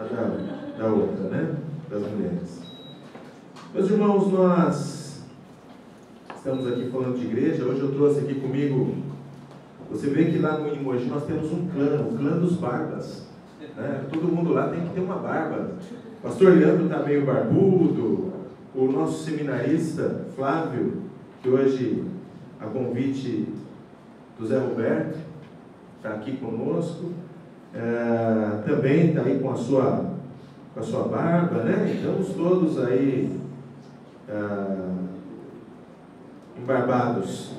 da outra, né? Das mulheres. Meus irmãos, nós estamos aqui falando de igreja. Hoje eu trouxe aqui comigo. Você vê que lá no Mogi nós temos um clã, o clã dos barbas. Né? Todo mundo lá tem que ter uma barba. O pastor Leandro está meio barbudo. O nosso seminarista Flávio, que hoje, a convite do Zé Roberto, está aqui conosco. Também está aí com a sua barba, né? Estamos todos aí embarbados.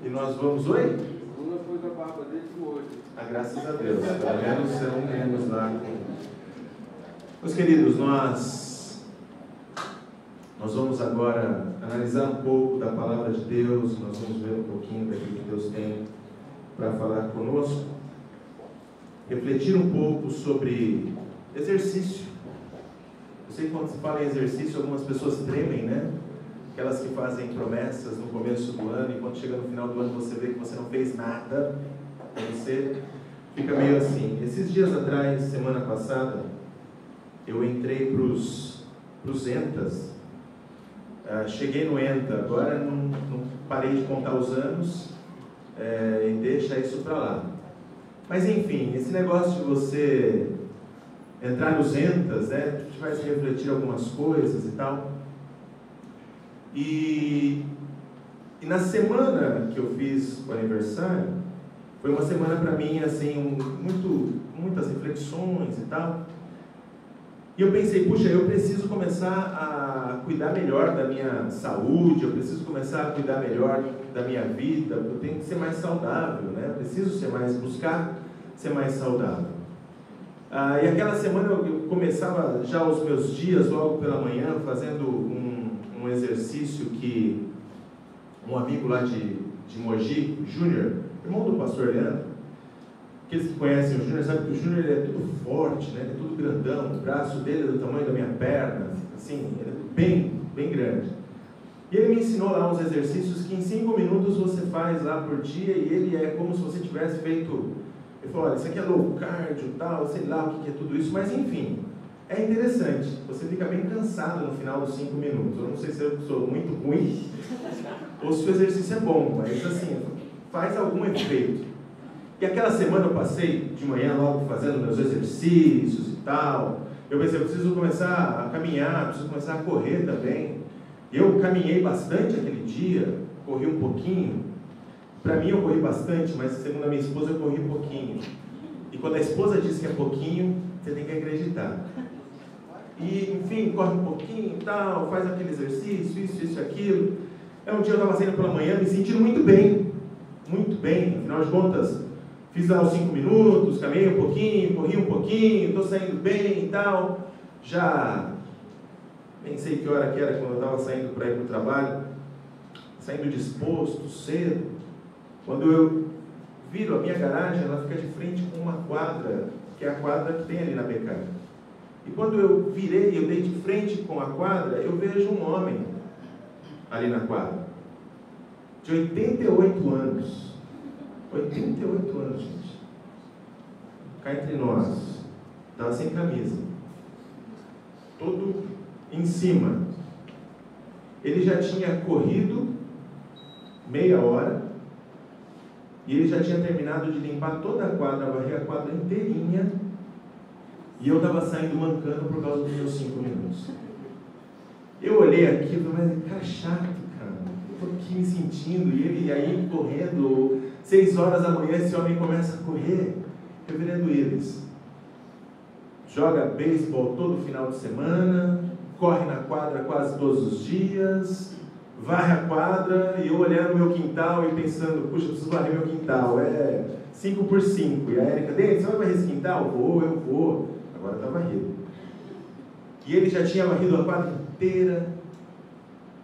E nós vamos, oi? Uma foi da barba dele hoje. Graças a Deus, pelo menos serão menos lá. Meus queridos, nós vamos agora analisar um pouco da palavra de Deus. Nós vamos ver um pouquinho daquilo que Deus tem para falar conosco, refletir um pouco sobre exercício. Eu sei que quando se fala em exercício, algumas pessoas tremem, né? Aquelas que fazem promessas no começo do ano e quando chega no final do ano você vê que você não fez nada, você fica meio assim. Esses dias atrás, semana passada, eu entrei para os ENTAs. Cheguei no ENTA, agora não parei de contar os anos e deixa isso para lá. Mas enfim, esse negócio de você entrar nos ENTAs, né, a gente vai se refletir algumas coisas e tal. E na semana que eu fiz o aniversário, foi uma semana para mim, assim, muitas reflexões e tal. E eu pensei, puxa, eu preciso começar a cuidar melhor da minha saúde, eu preciso começar a cuidar melhor da minha vida, eu tenho que ser mais saudável, né? Eu preciso buscar ser mais saudável. E aquela semana eu começava já os meus dias, logo pela manhã, fazendo um exercício que um amigo lá de Mogi, Júnior, irmão do pastor Leandro, aqueles que conhecem o Júnior sabem que o Júnior é tudo forte, né? Ele é tudo grandão, o braço dele é do tamanho da minha perna, assim, ele é bem, bem grande. E ele me ensinou lá uns exercícios que em 5 minutos você faz lá por dia e ele é como se você tivesse feito. Ele falou, olha, isso aqui é low cardio, tal, sei lá o que é tudo isso, mas enfim, é interessante, você fica bem cansado no final dos 5 minutos. Eu não sei se eu sou muito ruim ou se o exercício é bom, mas assim, faz algum efeito. E aquela semana eu passei de manhã logo fazendo meus exercícios e tal. Eu pensei, eu preciso começar a caminhar, preciso começar a correr também. Eu caminhei bastante aquele dia, corri um pouquinho. Para mim eu corri bastante, mas segundo a minha esposa eu corri pouquinho. E quando a esposa diz que é pouquinho, você tem que acreditar. E, enfim, corre um pouquinho e tal, faz aquele exercício, isso, aquilo. Um dia eu estava saindo pela manhã me sentindo muito bem, afinal de contas, fiz lá os 5 minutos, caminhei um pouquinho, corri um pouquinho, estou saindo bem e tal. Já nem sei que hora que era quando eu estava saindo para ir para o trabalho, saindo disposto, cedo. Quando eu viro a minha garagem, ela fica de frente com uma quadra, que é a quadra que tem ali na Beccaria. E quando eu virei, eu dei de frente com a quadra, eu vejo um homem ali na quadra, de 88 anos. 88 anos, gente. Cá entre nós. Estava sem camisa. Todo em cima. Ele já tinha corrido meia hora. E ele já tinha terminado de limpar toda a quadra, varrer a quadra inteirinha. E eu estava saindo mancando por causa dos meus 5 minutos. Eu olhei aqui e falei, mas cara chato, cara. Eu estou aqui me sentindo. E ele aí correndo, 6 horas da manhã, esse homem começa a correr. Reverendo Ives. Joga beisebol todo final de semana, corre na quadra quase todos os dias, varre a quadra, e eu olhando o meu quintal e pensando, puxa, eu preciso varrer meu quintal, é 5 por 5. E a Érica, Dente, você vai varrer esse quintal? Eu vou. Agora está varrido. E ele já tinha varrido a quadra inteira.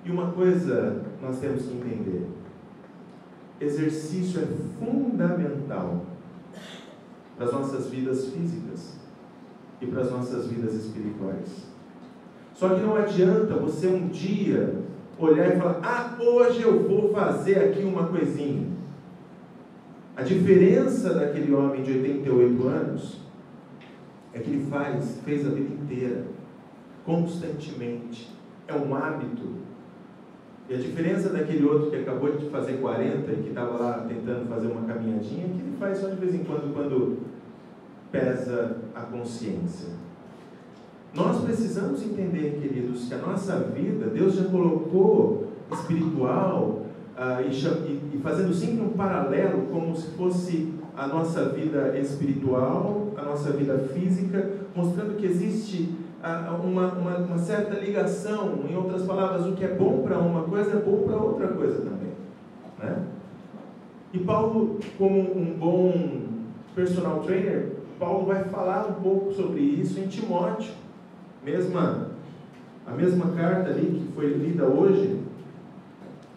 E uma coisa nós temos que entender: exercício é fundamental para as nossas vidas físicas e para as nossas vidas espirituais. Só que não adianta você um dia olhar e falar, hoje eu vou fazer aqui uma coisinha. A A diferença daquele homem de 88 anos é que ele fez a vida inteira, constantemente. É um hábito. E a diferença daquele outro que acabou de fazer 40 e que estava lá tentando fazer uma caminhadinha, é que ele faz só de vez em quando pesa a consciência. Nós precisamos entender, queridos, que a nossa vida, Deus já colocou espiritual, e fazendo sempre um paralelo, como se fosse a nossa vida espiritual, a nossa vida física, mostrando que existe uma certa ligação. Em outras palavras, o que é bom para uma coisa é bom para outra coisa também, né? E Paulo, como um bom personal trainer, Paulo vai falar um pouco sobre isso em Timóteo, a mesma carta ali que foi lida hoje,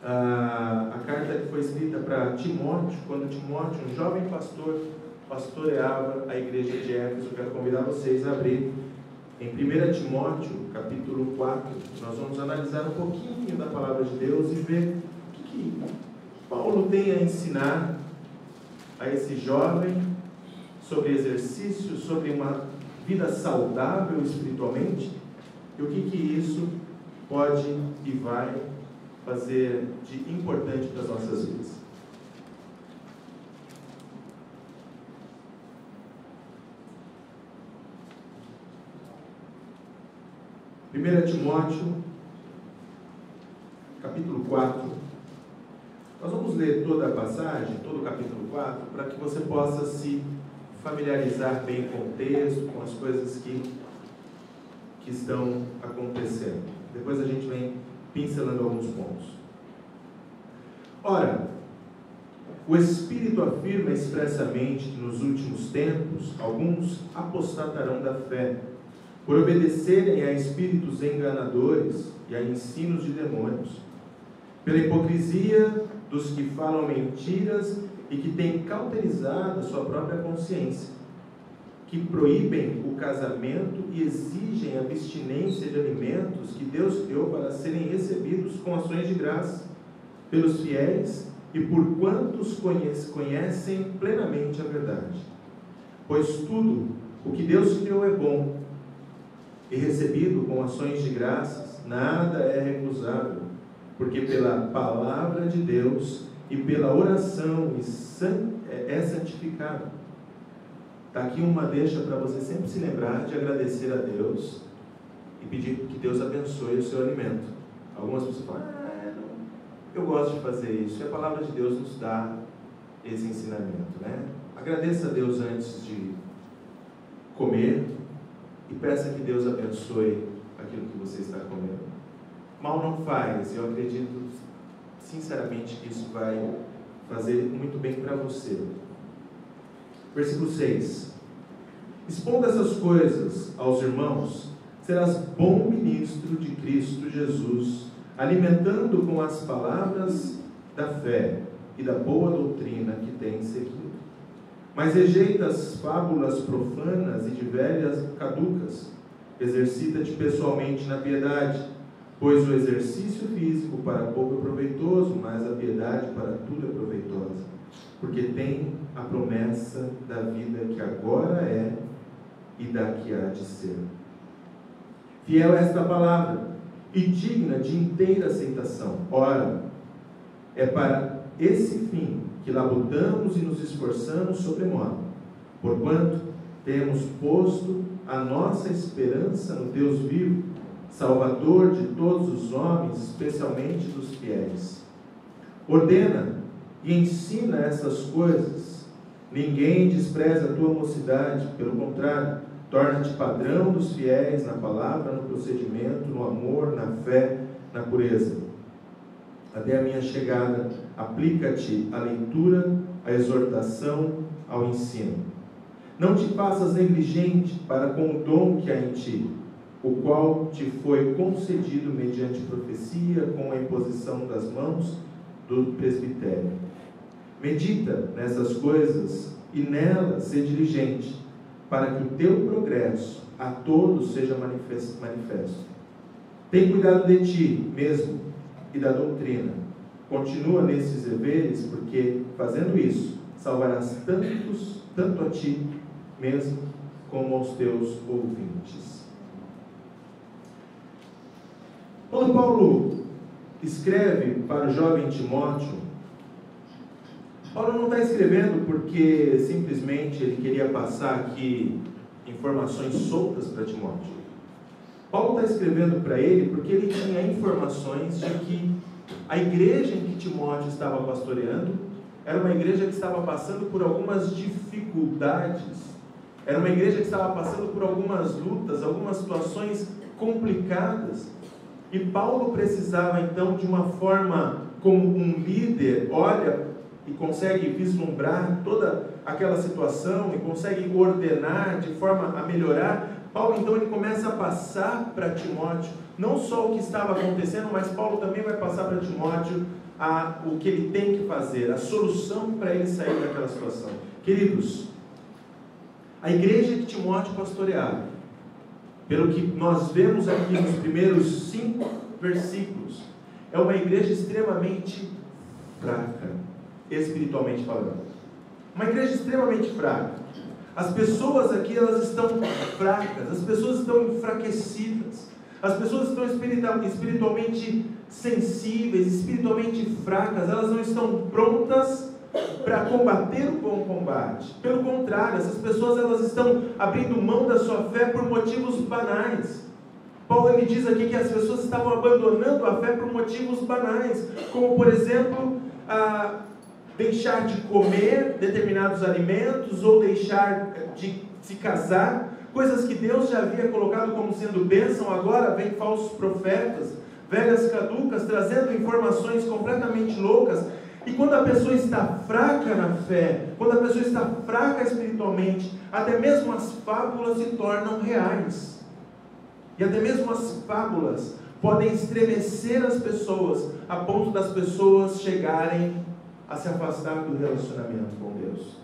a carta que foi escrita para Timóteo, quando Timóteo, um jovem pastor, pastoreava a igreja de Éfeso. Eu quero convidar vocês a abrir em 1 Timóteo, capítulo 4, nós vamos analisar um pouquinho da palavra de Deus e ver o que Paulo tem a ensinar a esse jovem sobre exercício, sobre uma vida saudável espiritualmente, e o que isso pode e vai fazer de importante para as nossas vidas. Primeira Timóteo, capítulo 4. Nós vamos ler toda a passagem, todo o capítulo 4, para que você possa se familiarizar bem com o texto, com as coisas que estão acontecendo. Depois a gente vem pincelando alguns pontos. Ora, o Espírito afirma expressamente que nos últimos tempos alguns apostatarão da fé, por obedecerem a espíritos enganadores e a ensinos de demônios, pela hipocrisia dos que falam mentiras e que têm cauterizado a sua própria consciência, que proíbem o casamento e exigem a abstinência de alimentos que Deus criou para serem recebidos com ações de graça pelos fiéis e por quantos conhecem plenamente a verdade. Pois tudo o que Deus criou é bom, e recebido com ações de graças, nada é recusável, porque pela palavra de Deus e pela oração é santificado. Está aqui uma deixa para você sempre se lembrar de agradecer a Deus e pedir que Deus abençoe o seu alimento. Algumas pessoas falam, eu gosto de fazer isso, e a palavra de Deus nos dá esse ensinamento, né? Agradeça a Deus antes de comer e peça que Deus abençoe aquilo que você está comendo. Mal não faz, eu acredito sinceramente que isso vai fazer muito bem para você. Versículo 6. Expondo essas coisas aos irmãos, serás bom ministro de Cristo Jesus, alimentando com as palavras da fé e da boa doutrina que tens seguido. Mas rejeita as fábulas profanas e de velhas caducas. Exercita-te pessoalmente na piedade, pois o exercício físico para pouco é proveitoso, mas a piedade para tudo é proveitosa, porque tem a promessa da vida que agora é e da que há de ser. Fiel é esta palavra, e digna de inteira aceitação. Ora, é para esse fim que labutamos e nos esforçamos sobremodo, porquanto temos posto a nossa esperança no Deus vivo, Salvador de todos os homens, especialmente dos fiéis. Ordena e ensina essas coisas. Ninguém despreza a tua mocidade, pelo contrário, torna-te padrão dos fiéis na palavra, no procedimento, no amor, na fé, na pureza. Até a minha chegada, aplica-te à leitura, à exortação, ao ensino. Não te faças negligente para com o dom que há em ti, o qual te foi concedido mediante profecia, com a imposição das mãos do presbitério. Medita nessas coisas e nelas sê diligente, para que o teu progresso a todos seja manifesto. Tem cuidado de ti mesmo e da doutrina. Continua nesses deveres, porque, fazendo isso, salvarás tanto a ti mesmo, como aos teus ouvintes. Quando Paulo escreve para o jovem Timóteo, Paulo não está escrevendo porque simplesmente ele queria passar aqui informações soltas para Timóteo. Paulo está escrevendo para ele porque ele tinha informações de que a igreja em que Timóteo estava pastoreando era uma igreja que estava passando por algumas dificuldades, era uma igreja que estava passando por algumas lutas, algumas situações complicadas. E Paulo precisava então, de uma forma como um líder, olha e consegue vislumbrar toda aquela situação e consegue ordenar de forma a melhorar. Paulo então ele começa a passar para Timóteo não só o que estava acontecendo, mas Paulo também vai passar para Timóteo o que ele tem que fazer, a solução para ele sair daquela situação. Queridos, a igreja que Timóteo pastoreava, pelo que nós vemos aqui nos primeiros 5 versículos, é uma igreja extremamente fraca, espiritualmente falando. Uma igreja extremamente fraca. As pessoas aqui, elas estão fracas, as pessoas estão enfraquecidas, as pessoas estão espiritualmente sensíveis, espiritualmente fracas, elas não estão prontas para combater o bom combate. Pelo contrário, essas pessoas elas estão abrindo mão da sua fé por motivos banais. Paulo ele diz aqui que as pessoas estavam abandonando a fé por motivos banais, como por exemplo, deixar de comer determinados alimentos, ou deixar de se casar, coisas que Deus já havia colocado como sendo bênção. Agora vem falsos profetas, velhas caducas, trazendo informações completamente loucas. E quando a pessoa está fraca na fé, quando a pessoa está fraca espiritualmente, até mesmo as fábulas se tornam reais. E até mesmo as fábulas podem estremecer as pessoas, a ponto das pessoas chegarem a se afastar do relacionamento com Deus.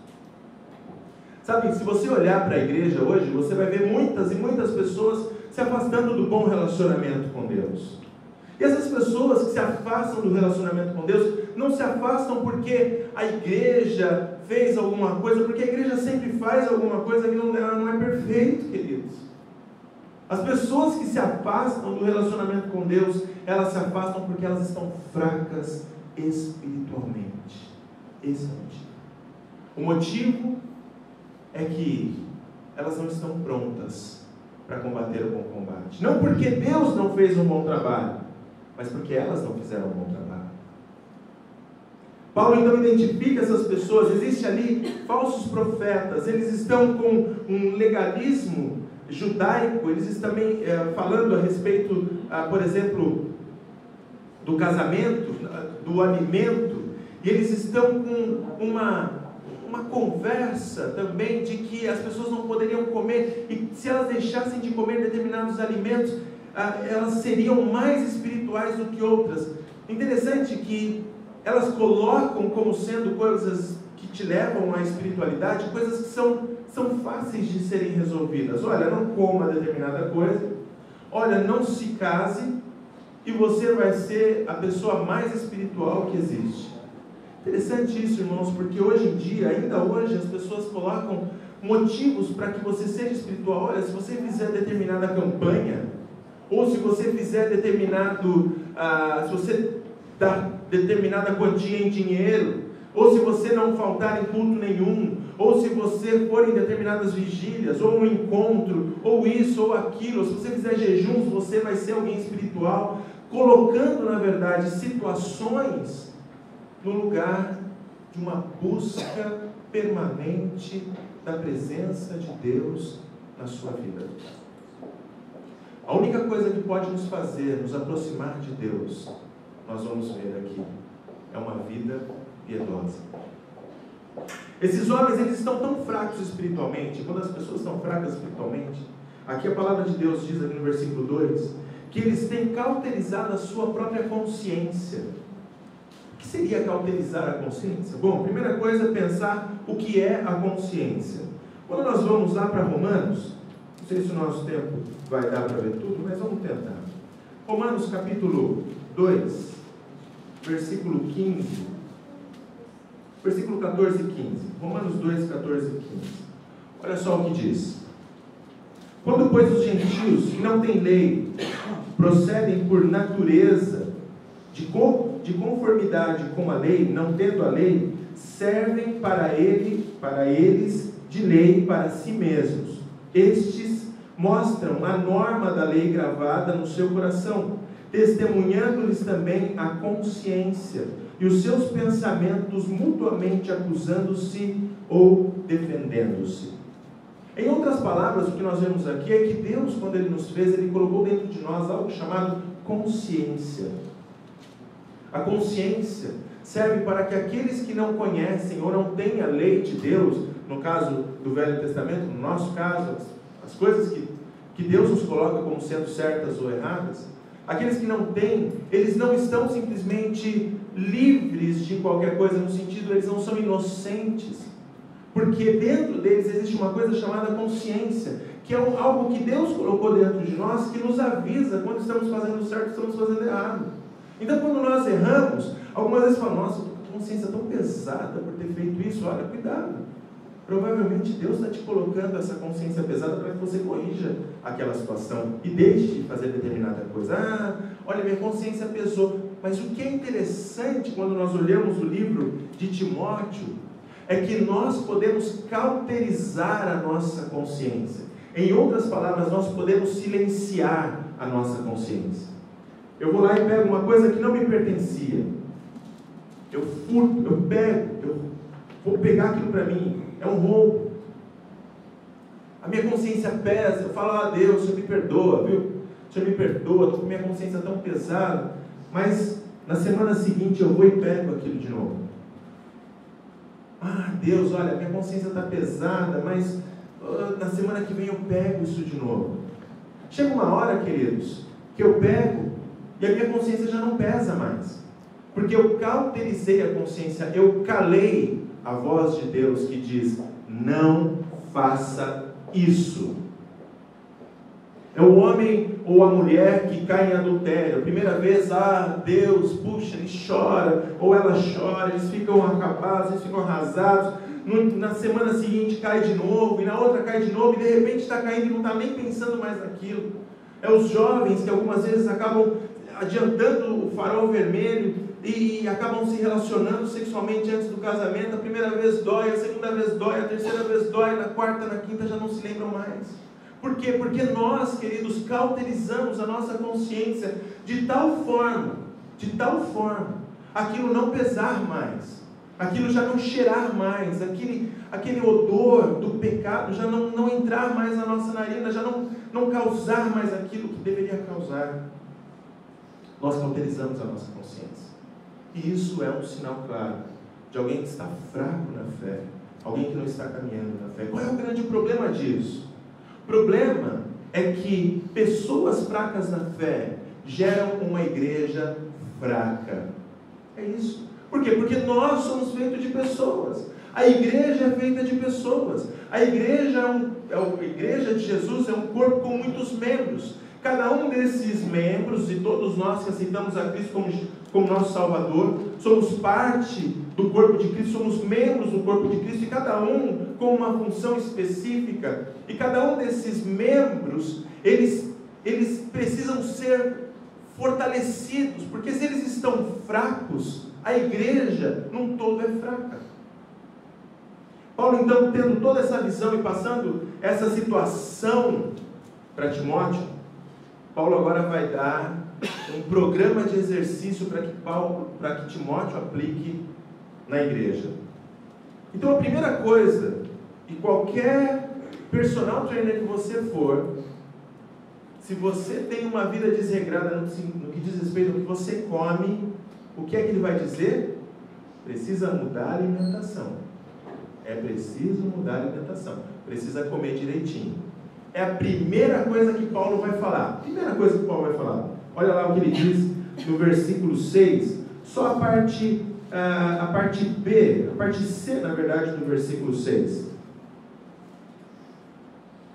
Sabe, se você olhar para a igreja hoje, você vai ver muitas e muitas pessoas se afastando do bom relacionamento com Deus. E essas pessoas que se afastam do relacionamento com Deus, não se afastam porque a igreja fez alguma coisa, porque a igreja sempre faz alguma coisa que não é perfeito, queridos. As pessoas que se afastam do relacionamento com Deus, elas se afastam porque elas estão fracas espiritualmente. Esse é o motivo. O motivo é que elas não estão prontas para combater o bom combate. Não porque Deus não fez um bom trabalho, mas porque elas não fizeram um bom trabalho. Paulo então identifica essas pessoas. Existe ali falsos profetas, eles estão com um legalismo judaico, eles estão também falando a respeito, por exemplo, do casamento, do alimento, e eles estão com uma conversa também de que as pessoas não poderiam comer, e se elas deixassem de comer determinados alimentos, elas seriam mais espirituais do que outras. Interessante que elas colocam como sendo coisas que te levam à espiritualidade, coisas que são fáceis de serem resolvidas. Olha, não coma determinada coisa, olha, não se case, e você vai ser a pessoa mais espiritual que existe. Interessante isso, irmãos, porque hoje em dia, ainda hoje, as pessoas colocam motivos para que você seja espiritual. Olha, se você fizer determinada campanha, ou se você fizer se você dar determinada quantia em dinheiro, ou se você não faltar em culto nenhum, ou se você for em determinadas vigílias, ou um encontro, ou isso, ou aquilo, ou se você fizer jejuns, você vai ser alguém espiritual, colocando, na verdade, situações no lugar de uma busca permanente da presença de Deus na sua vida. A única coisa que pode nos fazer nos aproximar de Deus, nós vamos ver aqui, é uma vida piedosa. Esses homens, eles estão tão fracos espiritualmente. Quando as pessoas estão fracas espiritualmente, aqui a palavra de Deus diz aqui no versículo 2, que eles têm cauterizado a sua própria consciência. O que seria cauterizar a consciência? Bom, a primeira coisa é pensar o que é a consciência. Quando nós vamos lá para Romanos, não sei se o nosso tempo vai dar para ver tudo, mas vamos tentar. Romanos capítulo 2, versículo 15. Versículo 14 e 15. Romanos 2, 14 e 15. Olha só o que diz. Quando, pois, os gentios que não têm lei procedem por natureza de conformidade com a lei, não tendo a lei, servem para eles de lei para si mesmos. Estes mostram a norma da lei gravada no seu coração, testemunhando-lhes também a consciência, e os seus pensamentos mutuamente acusando-se ou defendendo-se. Em outras palavras, o que nós vemos aqui é que Deus, quando Ele nos fez, Ele colocou dentro de nós algo chamado consciência. A consciência serve para que aqueles que não conhecem ou não têm a lei de Deus, no caso do Velho Testamento, no nosso caso, as coisas que Deus nos coloca como sendo certas ou erradas, aqueles que não têm, eles não estão simplesmente livres de qualquer coisa, no sentido, eles não são inocentes, porque dentro deles existe uma coisa chamada consciência, que é algo que Deus colocou dentro de nós, que nos avisa quando estamos fazendo certo, estamos fazendo errado. Então, quando nós erramos, algumas vezes falamos, nossa, eu estou com a consciência tão pesada por ter feito isso. Olha, cuidado. Provavelmente Deus está te colocando essa consciência pesada para que você corrija aquela situação e deixe de fazer determinada coisa. Olha, minha consciência pesou. Mas o que é interessante quando nós olhamos o livro de Timóteo é que nós podemos cauterizar a nossa consciência. Em outras palavras, nós podemos silenciar a nossa consciência. Eu vou lá e pego uma coisa que não me pertencia. Eu furto, eu pego, eu vou pegar aquilo para mim. É um roubo. A minha consciência pesa. Eu falo, Deus, o Senhor me perdoa, viu? O Senhor me perdoa, estou com minha consciência tão pesada. Mas na semana seguinte eu vou e pego aquilo de novo. Deus, olha, minha consciência está pesada, mas na semana que vem eu pego isso de novo. Chega uma hora, queridos, que eu pego e a minha consciência já não pesa mais, porque eu cauterizei a consciência, eu calei a voz de Deus que diz, não faça isso. É o homem ou a mulher que cai em adultério. A primeira vez, Deus, puxa, ele chora, ou ela chora, eles ficam acabados, eles ficam arrasados. Na semana seguinte cai de novo, e na outra cai de novo, e de repente está caindo e não está nem pensando mais naquilo. É os jovens que algumas vezes acabam adiantando o farol vermelho e acabam se relacionando sexualmente antes do casamento. A primeira vez dói, a segunda vez dói, a terceira vez dói, na quarta, na quinta já não se lembram mais. Por quê? Porque nós, queridos, cauterizamos a nossa consciência de tal forma, aquilo não pesar mais, aquilo já não cheirar mais, aquele odor do pecado já não entrar mais na nossa narina, já não causar mais aquilo que deveria causar. Nós cauterizamos a nossa consciência. E isso é um sinal claro de alguém que está fraco na fé, alguém que não está caminhando na fé. Qual é o grande problema disso? O problema é que pessoas fracas na fé geram uma igreja fraca. É isso. Por quê? Porque nós somos feitos de pessoas. A igreja é feita de pessoas. A igreja de Jesus é um corpo com muitos membros. Cada um desses membros, e todos nós que aceitamos a Cristo como nosso Salvador, somos parte do corpo de Cristo, somos membros do corpo de Cristo, e cada um com uma função específica, e cada um desses membros, eles precisam ser fortalecidos, porque se eles estão fracos, a igreja num todo é fraca. Paulo, então, tendo toda essa visão e passando essa situação para Timóteo, Paulo agora vai dar um programa de exercício para que Timóteo aplique na igreja. Então a primeira coisa, e qualquer personal trainer que você for, se você tem uma vida desregrada no que diz respeito ao que você come, o que é que ele vai dizer? Precisa mudar a alimentação. É preciso mudar a alimentação. Precisa comer direitinho. É a primeira coisa que Paulo vai falar. Primeira coisa que Paulo vai falar. Olha lá o que ele diz no versículo 6. Só a parte B, a parte C, na verdade, do versículo 6.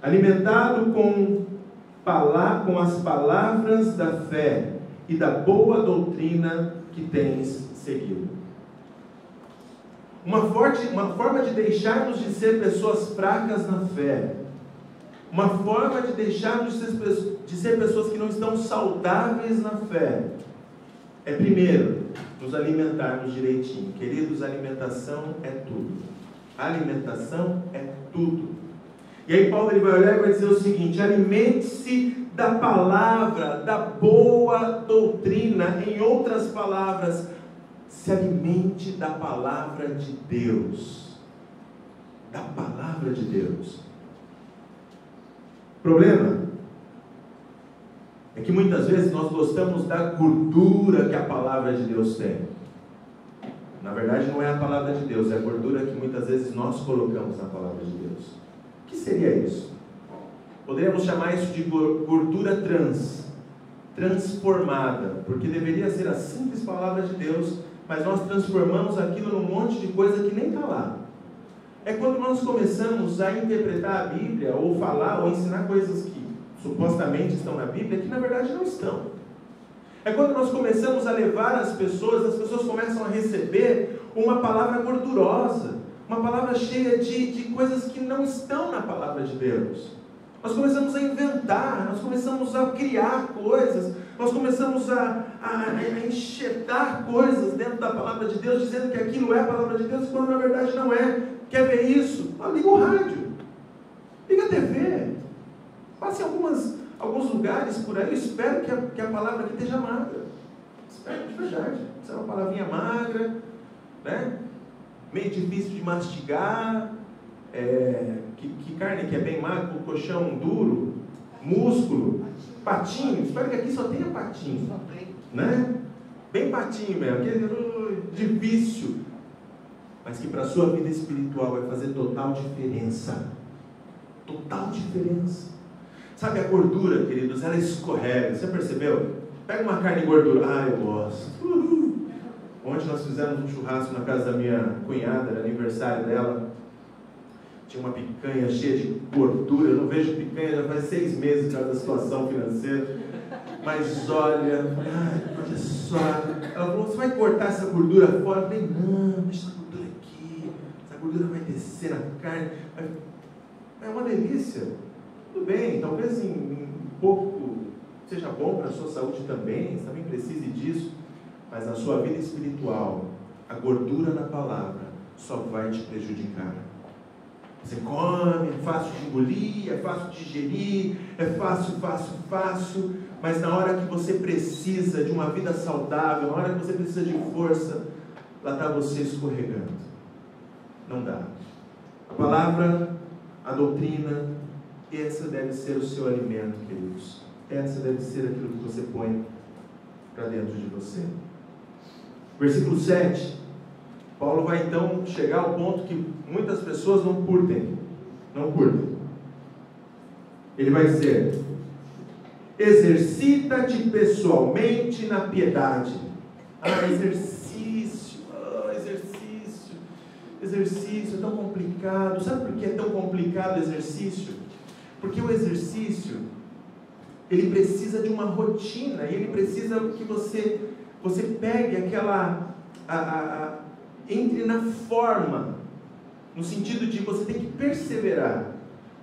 Alimentado com as palavras da fé e da boa doutrina que tens seguido. uma forma de deixarmos de ser pessoas fracas na fé, uma forma de deixarmos de ser pessoas que não estão saudáveis na fé, é primeiro, nos alimentarmos direitinho. Queridos, alimentação é tudo. Alimentação é tudo. E aí Paulo ele vai olhar e vai dizer o seguinte: alimente-se da palavra, da boa doutrina. Em outras palavras, se alimente da palavra de Deus. Da palavra de Deus. O problema é que muitas vezes nós gostamos da gordura que a palavra de Deus tem. Na verdade não é a palavra de Deus, é a gordura que muitas vezes nós colocamos na palavra de Deus. O que seria isso? Poderíamos chamar isso de gordura transformada, porque deveria ser a simples palavra de Deus, mas nós transformamos aquilo num monte de coisa que nem está lá. É quando nós começamos a interpretar a Bíblia, ou falar, ou ensinar coisas que supostamente estão na Bíblia, que na verdade não estão. É quando nós começamos a levar as pessoas começam a receber uma palavra gordurosa, uma palavra cheia de coisas que não estão na palavra de Deus. Nós começamos a inventar, nós começamos a criar coisas, nós começamos a enxertar coisas dentro da palavra de Deus, dizendo que aquilo é a palavra de Deus, quando na verdade não é. Quer ver isso? Liga o rádio, liga a TV, passe em alguns lugares por aí. Eu espero que a palavra aqui esteja magra. Espero de verdade. Se é uma palavrinha magra, né? Meio difícil de mastigar, que carne que é bem magra, com colchão duro, músculo, patinho. Espero que aqui só tenha patinho, né? Bem patinho mesmo, aquele difícil, mas que para a sua vida espiritual vai fazer total diferença. Total diferença. Sabe, a gordura, queridos, ela escorrega. Você percebeu? Pega uma carne gordura. Eu gosto. Ontem nós fizemos um churrasco na casa da minha cunhada, era aniversário dela. Tinha uma picanha cheia de gordura. Eu não vejo picanha já faz 6 meses por causa da situação financeira. Mas olha só. Ela falou: você vai cortar essa gordura fora? Eu falei: não, deixa essa gordura aqui. Essa gordura vai descer na carne. É uma delícia. Tudo bem, talvez em pouco seja bom para a sua saúde também, você também precise disso, mas na sua vida espiritual, a gordura da palavra só vai te prejudicar. Você come, é fácil de engolir, é fácil de digerir, é fácil, mas na hora que você precisa de uma vida saudável, na hora que você precisa de força, lá está você escorregando. Não dá. A palavra, a doutrina, essa deve ser o seu alimento, queridos. Essa deve ser aquilo que você põe para dentro de você. Versículo 7. Paulo vai então chegar ao ponto que muitas pessoas não curtem. Ele vai dizer: exercita-te pessoalmente na piedade. Exercício é tão complicado. Sabe por que é tão complicado o exercício? Porque o exercício, ele precisa de uma rotina, e ele precisa que você pegue aquela, entre na forma, no sentido de você tem que perseverar.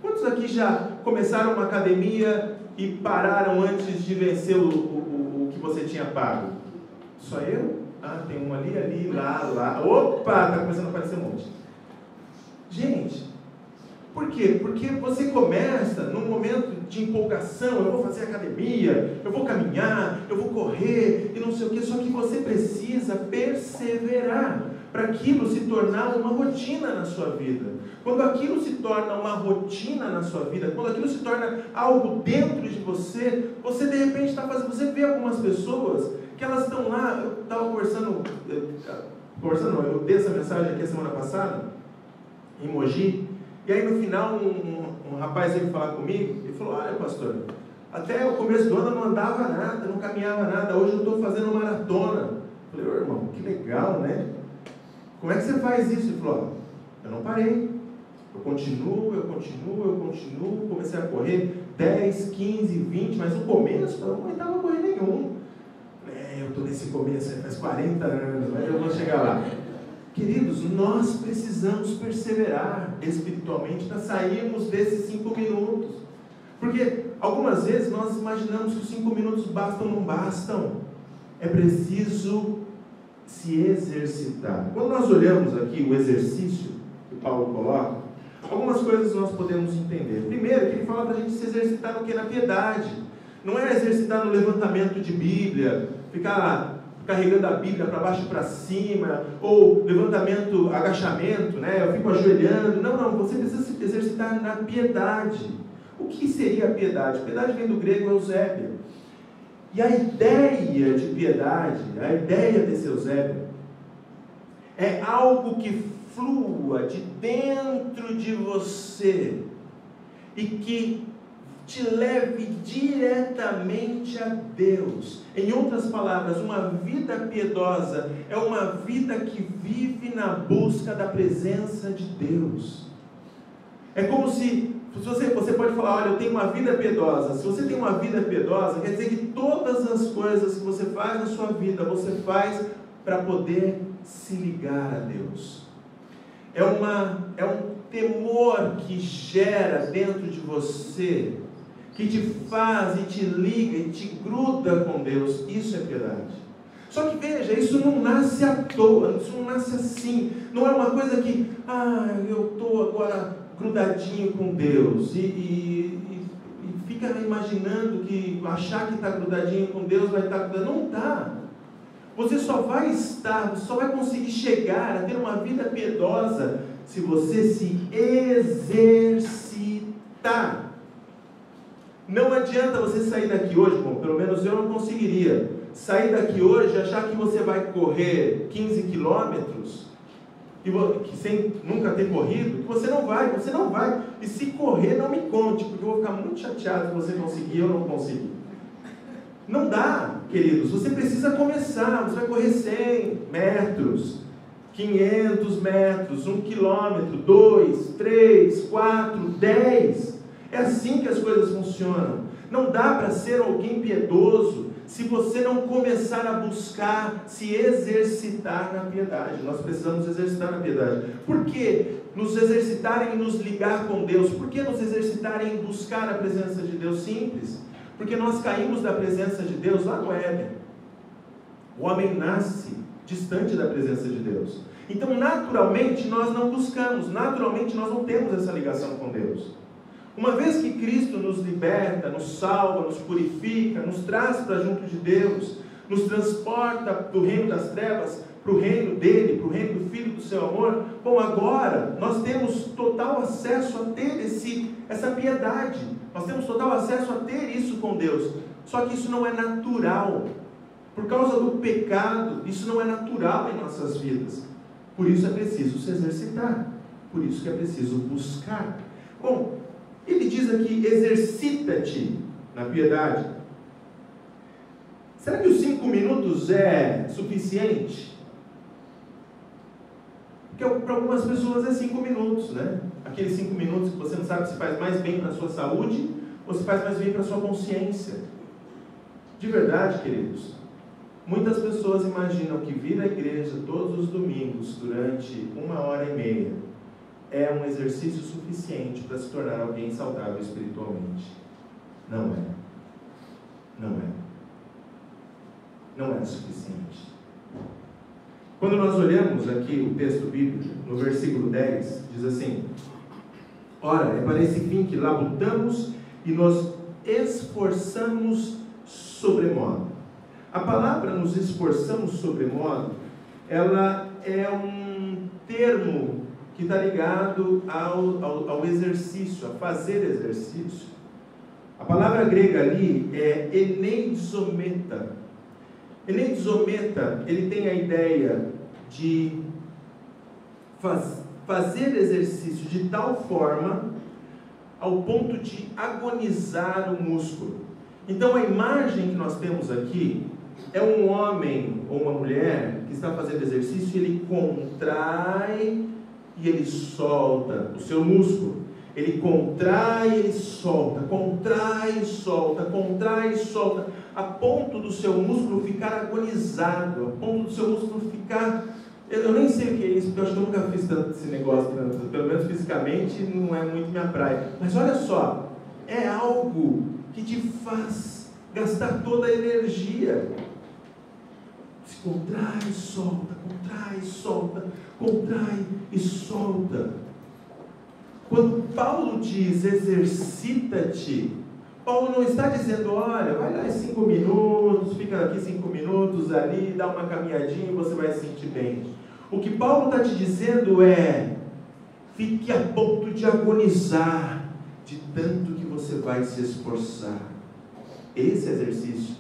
Quantos aqui já começaram uma academia e pararam antes de vencer o que você tinha pago? Só eu? Tem um ali, lá. Opa, está começando a aparecer um monte. Gente, por quê? Porque você começa num momento de empolgação. Eu vou fazer academia, eu vou caminhar, eu vou correr e não sei o que. Só que você precisa perseverar para aquilo se tornar uma rotina na sua vida. Quando aquilo se torna uma rotina na sua vida, quando aquilo se torna algo dentro de você, você de repente está fazendo. Você vê algumas pessoas que elas estão lá. Eu estava conversando, eu dei essa mensagem aqui a semana passada, em Mogi. E aí no final um rapaz veio falar comigo e falou: olha, pastor, até o começo do ano eu não andava nada, não caminhava nada, hoje eu estou fazendo maratona. Eu falei: ô irmão, que legal, né? Como é que você faz isso? Ele falou: eu não parei, eu continuo, comecei a correr 10, 15, 20, mas no começo eu não aguentava correr nenhum. Eu estou nesse começo, faz 40 anos, mas eu vou chegar lá. Queridos, nós precisamos perseverar espiritualmente para sairmos desses 5 minutos. Porque algumas vezes nós imaginamos que os 5 minutos bastam, não bastam. É preciso se exercitar. Quando nós olhamos aqui o exercício que Paulo coloca, algumas coisas nós podemos entender. Primeiro, que ele fala para a gente se exercitar no que? Na piedade. Não é exercitar no levantamento de Bíblia, ficar carregando a Bíblia para baixo e para cima, ou levantamento, agachamento, né? Eu fico ajoelhando. Não, você precisa se exercitar na piedade. O que seria a piedade? Piedade vem do grego eusébia. E a ideia de piedade, a ideia desse eusébio, é algo que flua de dentro de você e que te leve diretamente a Deus. Em outras palavras, uma vida piedosa é uma vida que vive na busca da presença de Deus. É como se você pode falar, olha, eu tenho uma vida piedosa. Se você tem uma vida piedosa, quer dizer que todas as coisas que você faz na sua vida, você faz para poder se ligar a Deus. É um temor que gera dentro de você, que te faz e te liga e te gruda com Deus. Isso é piedade. Só que veja, isso não nasce à toa, isso não nasce assim. Não é uma coisa que, eu estou agora grudadinho com Deus e fica imaginando que achar que está grudadinho com Deus vai estar grudadinho. Não está. Você só vai conseguir chegar a ter uma vida piedosa se você se exercitar. Não adianta você sair daqui hoje, bom, pelo menos eu não conseguiria sair daqui hoje e achar que você vai correr 15 quilômetros sem nunca ter corrido, que você não vai. E se correr, não me conte, porque eu vou ficar muito chateado se você conseguir ou não conseguir. Não dá, queridos, você precisa começar. Você vai correr 100 metros, 500 metros, 1 quilômetro, 2, 3, 4, 10. É assim que as coisas funcionam. Não dá para ser alguém piedoso se você não começar a buscar se exercitar na piedade. Nós precisamos exercitar na piedade. Por que nos exercitar em nos ligar com Deus? Por que nos exercitar em buscar a presença de Deus? Simples. Porque nós caímos da presença de Deus lá no Éden. O homem nasce distante da presença de Deus. Então, naturalmente, nós não buscamos. Naturalmente, nós não temos essa ligação com Deus. Uma vez que Cristo nos liberta, nos salva, nos purifica, nos traz para junto de Deus, nos transporta do reino das trevas para o reino dele, para o reino do Filho do seu amor, bom, agora nós temos total acesso a ter essa piedade, nós temos total acesso a ter isso com Deus, só que isso não é natural, por causa do pecado, isso não é natural em nossas vidas, por isso é preciso se exercitar, por isso que é preciso buscar. Bom, ele diz aqui, exercita-te na piedade. Será que os 5 minutos é suficiente? Porque para algumas pessoas é 5 minutos, né? Aqueles 5 minutos que você não sabe se faz mais bem para a sua saúde ou se faz mais bem para a sua consciência. De verdade, queridos, muitas pessoas imaginam que vir à igreja todos os domingos durante 1h30 é um exercício suficiente para se tornar alguém saudável espiritualmente. Não é. Não é suficiente. Quando nós olhamos aqui o texto bíblico, no versículo 10, diz assim: ora, é para esse fim que labutamos e nos esforçamos sobremodo. A palavra nos esforçamos sobremodo, ela é um termo que está ligado ao exercício, a fazer exercício. A palavra grega ali é eneizometa. Eneizometa, ele tem a ideia de fazer exercício de tal forma ao ponto de agonizar o músculo. Então a imagem que nós temos aqui é um homem ou uma mulher que está fazendo exercício e ele contrai e ele solta o seu músculo. Ele contrai e ele solta, contrai e solta, contrai e solta, a ponto do seu músculo ficar agonizado, a ponto do seu músculo ficar Eu nem sei o que é isso, porque eu acho que eu nunca fiz tanto esse negócio, pelo menos fisicamente não é muito minha praia. Mas olha só, é algo que te faz gastar toda a energia. Se contrai e solta, contrai e solta, contrai e solta. Quando Paulo diz exercita-te, Paulo não está dizendo, olha, vai lá em 5 minutos, fica aqui 5 minutos ali, dá uma caminhadinha e você vai se sentir bem. O que Paulo está te dizendo é, fique a ponto de agonizar, de tanto que você vai se esforçar. Esse exercício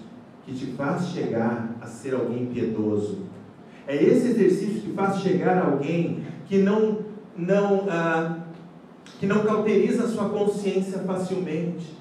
que te faz chegar a ser alguém piedoso. É esse exercício que faz chegar a alguém que não cauteriza a sua consciência facilmente.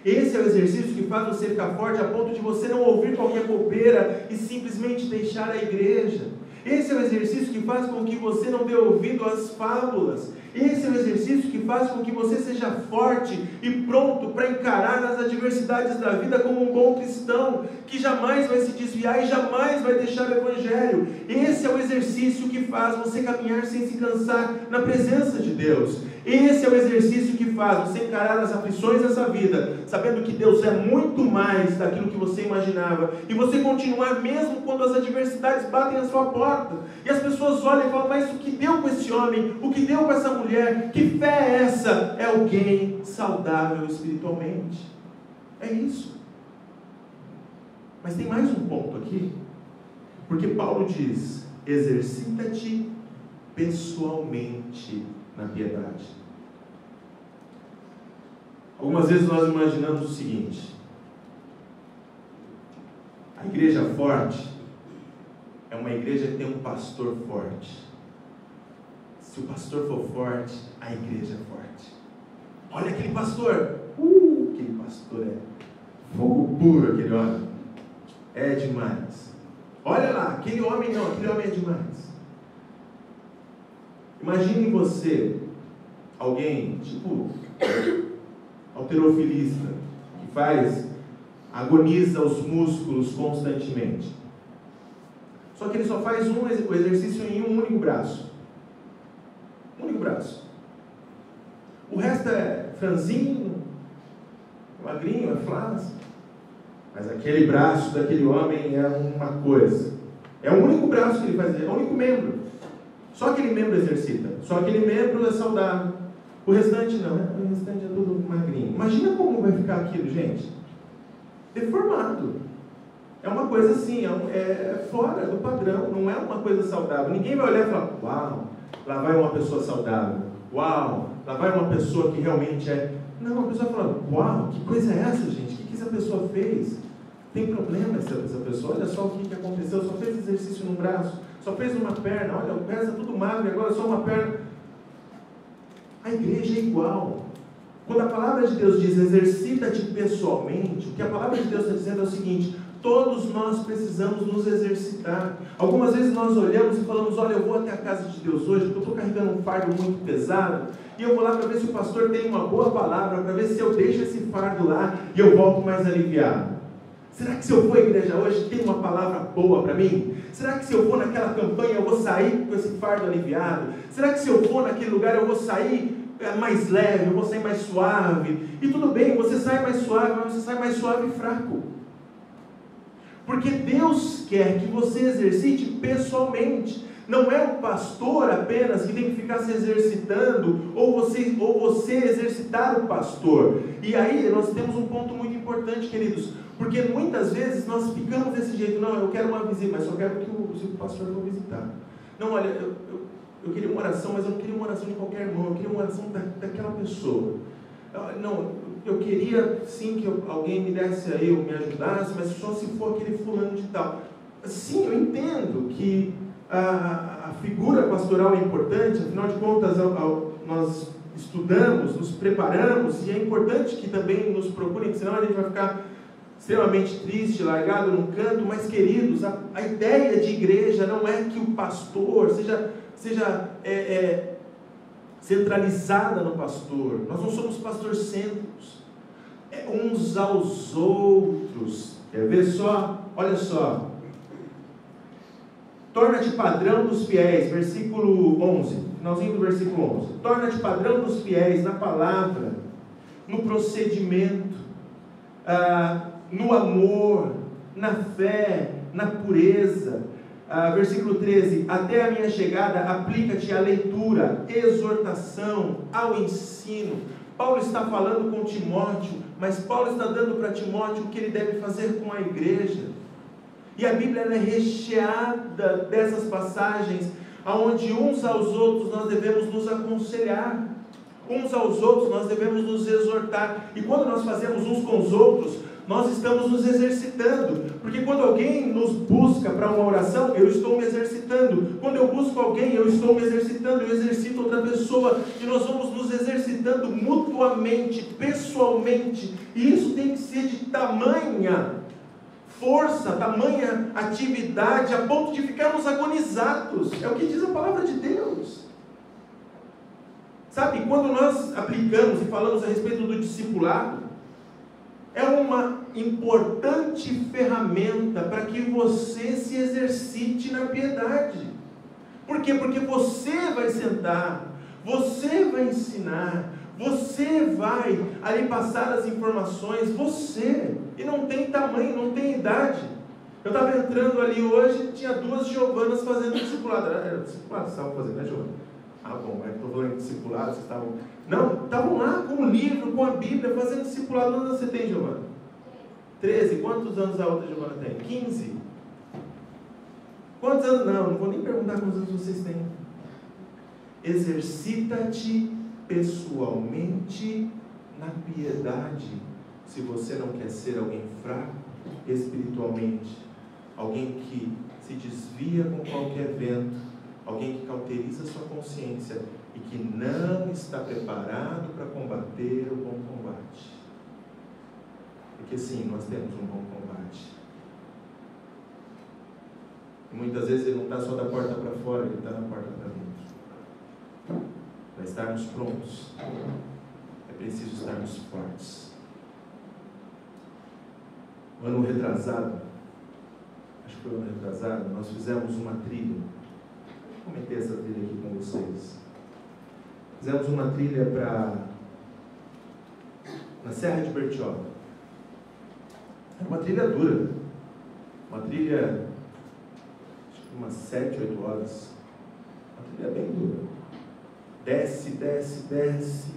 Esse é o exercício que faz você ficar forte a ponto de você não ouvir qualquer bobeira e simplesmente deixar a igreja. Esse é o exercício que faz com que você não dê ouvido às fábulas. Esse é o exercício que faz com que você seja forte e pronto para encarar as adversidades da vida como um bom cristão, que jamais vai se desviar e jamais vai deixar o evangelho. Esse é o exercício que faz você caminhar sem se cansar na presença de Deus. Esse é o exercício que faz você encarar as aflições dessa vida, sabendo que Deus é muito mais daquilo que você imaginava, e você continuar mesmo quando as adversidades batem à sua porta, e as pessoas olham e falam, mas o que deu com esse homem, o que deu com essa mulher, que fé é essa? É alguém saudável espiritualmente. É isso. Mas tem mais um ponto aqui, porque Paulo diz, exercita-te pessoalmente na piedade. Algumas vezes nós imaginamos o seguinte: a igreja forte é uma igreja que tem um pastor forte. Se o pastor for forte, a igreja é forte. Olha aquele pastor, aquele pastor é fogo puro, aquele homem é demais. Olha lá, aquele homem não, aquele homem é demais. Imagine você, alguém tipo halterofilista, que agoniza os músculos constantemente. Só que ele só faz o exercício em um único braço. Um único braço. O resto é franzino, magrinho, é flácido. Mas aquele braço daquele homem é uma coisa. É o único braço que ele faz, é o único membro. Só aquele membro exercita, só aquele membro é saudável. O restante não, o restante é tudo magrinho. Imagina como vai ficar aquilo, gente. Deformado. É uma coisa assim, é fora do padrão, não é uma coisa saudável. Ninguém vai olhar e falar, uau, lá vai uma pessoa saudável. Uau, lá vai uma pessoa que realmente é... Não, a pessoa fala, uau, que coisa é essa, gente? O que essa pessoa fez? Tem problema essa pessoa? Olha só o que aconteceu, só fez exercício no braço, só fez uma perna, olha, o pé está tudo magro, agora só uma perna. A igreja é igual. Quando a palavra de Deus diz, exercita-te pessoalmente, o que a palavra de Deus está dizendo é o seguinte, todos nós precisamos nos exercitar. Algumas vezes nós olhamos e falamos, olha, eu vou até a casa de Deus hoje, porque eu estou carregando um fardo muito pesado, e eu vou lá para ver se o pastor tem uma boa palavra, para ver se eu deixo esse fardo lá, e eu volto mais aliviado. Será que se eu for à igreja hoje, tem uma palavra boa para mim? Será que se eu for naquela campanha, eu vou sair com esse fardo aliviado? Será que se eu for naquele lugar, eu vou sair mais leve, eu vou sair mais suave? E tudo bem, você sai mais suave, mas você sai mais suave e fraco. Porque Deus quer que você exercite pessoalmente. Não é o pastor apenas que tem que ficar se exercitando, ou você exercitar o pastor. E aí nós temos um ponto muito importante, queridos, porque muitas vezes nós ficamos desse jeito, não, eu quero uma visita, mas só quero que o pastor for visitar. Não, olha, eu queria uma oração, mas eu não queria uma oração de qualquer irmão, eu queria uma oração daquela pessoa. Não, eu queria sim que alguém me desse aí, ou me ajudasse, mas só se for aquele fulano de tal. Sim, eu entendo que a figura pastoral é importante, afinal de contas nós estudamos, nos preparamos, e é importante que também nos procurem, senão a gente vai ficar extremamente triste, largado num canto. Mas queridos, a ideia de igreja não é que o pastor seja centralizada no pastor. Nós não somos pastorcêntricos, é uns aos outros. Quer ver só? Olha só, Torna-te padrão dos fiéis, versículo 11, finalzinho do versículo 11. Torna-te padrão dos fiéis na palavra, no procedimento, no amor, na fé, na pureza. Versículo 13, até a minha chegada, aplica-te à leitura, exortação, ao ensino. Paulo está falando com Timóteo, mas Paulo está dando para Timóteo o que ele deve fazer com a igreja. E a Bíblia é recheada dessas passagens, onde uns aos outros nós devemos nos aconselhar, uns aos outros nós devemos nos exortar. E quando nós fazemos uns com os outros, nós estamos nos exercitando, porque quando alguém nos busca para uma oração, eu estou me exercitando. Quando eu busco alguém, eu estou me exercitando, eu exercito outra pessoa, e nós vamos nos exercitando mutuamente, pessoalmente, e isso tem que ser de tamanha força, tamanha atividade, a ponto de ficarmos agonizados. É o que diz a palavra de Deus. Sabe, quando nós aplicamos e falamos a respeito do discipulado, é uma importante ferramenta para que você se exercite na piedade. Por quê? Porque você vai sentar, você vai ensinar, você vai ali passar as informações, você, e não tem tamanho, não tem idade. Eu estava entrando ali hoje, tinha 2 Giovanas fazendo discipulado. Era discipulado que vocês estavam fazendo, né, Giovana? Ah, bom, mas estou falando de discipulado, vocês estavam... Não, estavam lá com o livro, com a Bíblia, fazendo discipulado. Quantos anos você tem, Giovana? 13. Quantos anos a outra Giovana tem? 15. Quantos anos? Não vou nem perguntar quantos anos vocês têm. Exercita-te pessoalmente na piedade, se você não quer ser alguém fraco espiritualmente, alguém que se desvia com qualquer vento, alguém que cauteriza sua consciência e que não está preparado para combater o bom combate. Porque sim, nós temos um bom combate. E muitas vezes ele não está só da porta para fora, ele está da porta para dentro. Para estarmos prontos, é preciso estarmos fortes. O ano retrasado, acho que foi o ano retrasado, nós fizemos uma trilha. Vou comentei essa trilha aqui com vocês. Fizemos uma trilha na Serra de Bertioga. Era uma trilha dura, uma trilha, acho que umas 7, 8 horas. Uma trilha bem dura. Desce, desce, desce,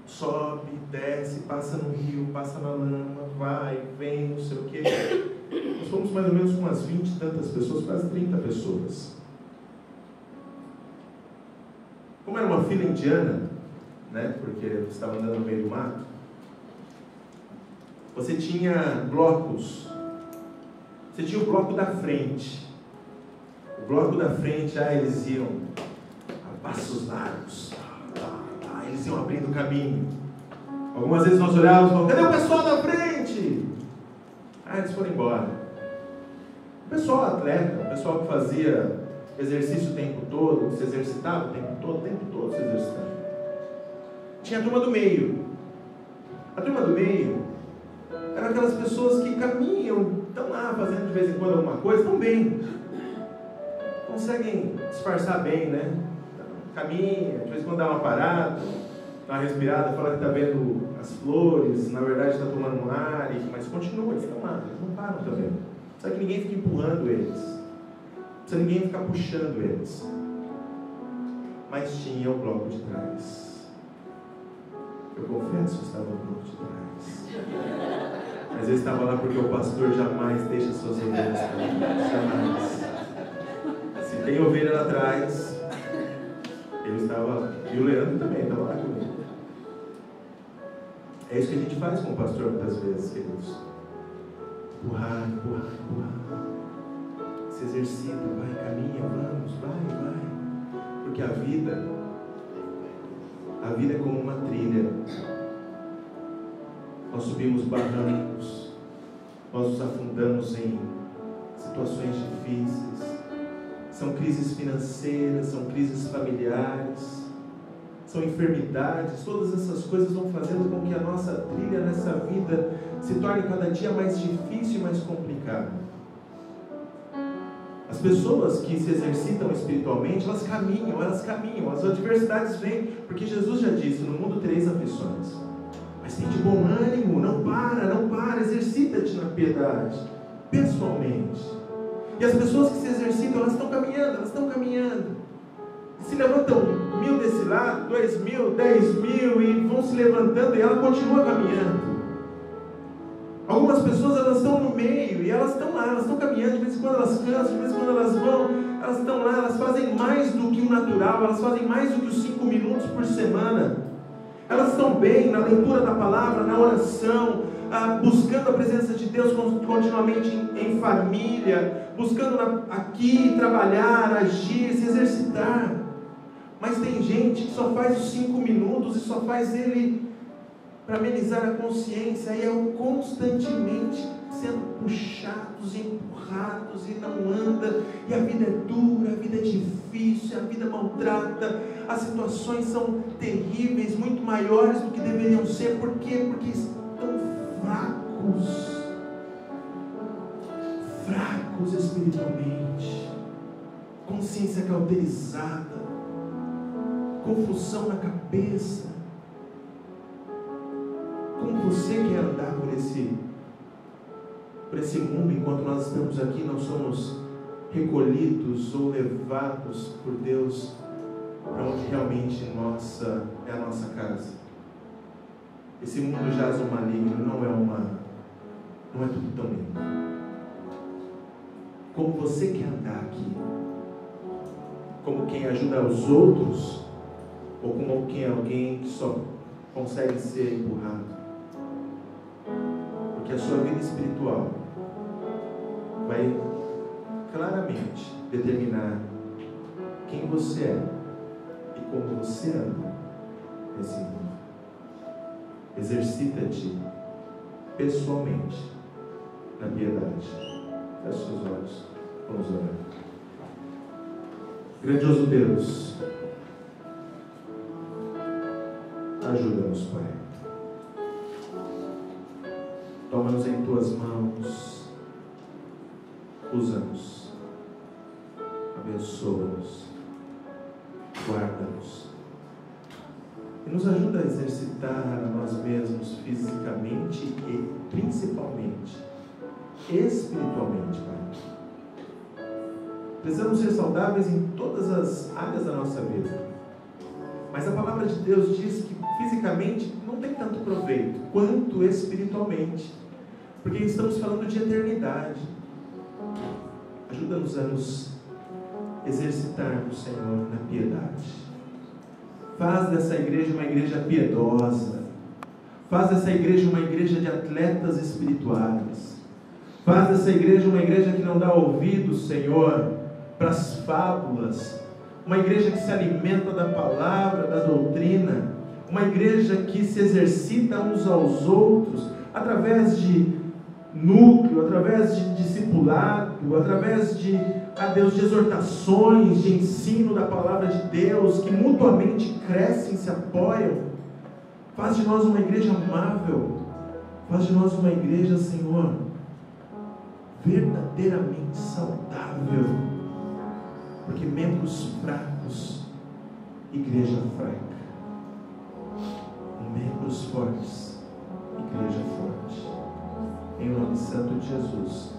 sobe, desce, passa no rio, passa na lama, vai, vem, não sei o quê. Nós fomos mais ou menos com umas 20 e tantas pessoas, quase 30 pessoas. Como era uma fila indiana, né, porque eu estava andando no meio do mato, você tinha blocos. Você tinha o bloco da frente. O bloco da frente, eles iam a passos largos. Eles iam abrindo o caminho. Algumas vezes nós olhávamos e falávamos, cadê o pessoal da frente? Eles foram embora. O pessoal atleta, o pessoal que fazia exercício o tempo todo, que se exercitava o tempo todo se exercitando. Tinha a turma do meio. A turma do meio eram aquelas pessoas que caminham, estão lá fazendo de vez em quando alguma coisa, estão bem. Conseguem disfarçar bem, né? Caminha, de vez em quando dá uma parada, dá uma respirada, fala que está vendo as flores, na verdade está tomando um ar, mas continua, eles estão lá, eles não param também. Só que ninguém fica empurrando eles, não precisa ninguém ficar puxando eles. Mas tinha o bloco de trás. Eu confesso, eu estava no bloco de trás. Mas eu estava lá porque o pastor jamais deixa suas ovelhas para jamais. Se tem ovelha lá atrás, eu estava, e o Leandro também estava lá comigo. É isso que a gente faz com o pastor muitas vezes, queridos. Empurrar, empurrar, empurrar. Se exercita, vai, caminha, vamos, vai. Porque a vida é como uma trilha. Nós subimos barrancos, nós nos afundamos em situações difíceis. São crises financeiras, são crises familiares, são enfermidades. Todas essas coisas vão fazendo com que a nossa trilha nessa vida se torne cada dia mais difícil e mais complicada. As pessoas que se exercitam espiritualmente, elas caminham, as adversidades vêm, porque Jesus já disse, no mundo tereis aflições, mas tem de bom ânimo, não para, exercita-te na piedade, pessoalmente. E as pessoas que se exercitam, elas estão caminhando, se levantam 1000 desse lado, 2000, 10.000, e vão se levantando, e ela continua caminhando. Algumas pessoas, elas estão no meio, e elas estão lá, elas estão caminhando, de vez em quando elas cansam, de vez em quando elas vão, elas estão lá, elas fazem mais do que o natural, elas fazem mais do que os 5 minutos por semana. Elas estão bem na leitura da palavra, na oração, buscando a presença de Deus continuamente em família, buscando aqui trabalhar, agir, se exercitar. Mas tem gente que só faz os 5 minutos e só faz ele para amenizar a consciência, e é constantemente sendo puxados e empurrados, e não anda, e a vida é dura, a vida é difícil, a vida maltrata, as situações são terríveis, muito maiores do que deveriam ser. Por quê? Porque estão fracos espiritualmente, consciência cauterizada, confusão na cabeça. Como você quer andar por esse mundo enquanto nós estamos aqui, não somos recolhidos ou levados por Deus para onde realmente é a nossa casa? Esse mundo jaz o maligno, não é tudo tão lindo. Como você quer andar aqui? Como quem ajuda os outros? Ou como alguém que só consegue ser empurrado? Porque a sua vida espiritual vai claramente determinar quem você é e como você anda nesse mundo. Exercita-te pessoalmente na piedade. Feche seus olhos, vamos orar. Grandioso Deus, ajuda-nos, Pai. Toma-nos em Tuas mãos, usa-nos, abençoa-nos, guarda-nos e nos ajuda a exercitar a nós mesmos fisicamente e principalmente espiritualmente, Pai. Precisamos ser saudáveis em todas as áreas da nossa vida, mas a palavra de Deus diz que fisicamente não tem tanto proveito quanto espiritualmente, porque estamos falando de eternidade. Ajuda-nos a nos exercitarmos, Senhor, na piedade. Faz dessa igreja uma igreja piedosa. Faz dessa igreja uma igreja de atletas espirituais. Faz dessa igreja uma igreja que não dá ouvidos, Senhor, para as fábulas. Uma igreja que se alimenta da palavra, da doutrina. Uma igreja que se exercita uns aos outros através de núcleo, através de discipulado, através de exortações, de ensino da palavra de Deus, que mutuamente crescem, se apoiam. Faz de nós uma igreja amável. Faz de nós uma igreja, Senhor, verdadeiramente saudável. Porque membros fracos, igreja fraca. Membros fortes, igreja forte. Em nome santo de Jesus,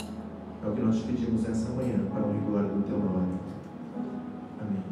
é o que nós te pedimos essa manhã, para a glória do Teu nome. Amém.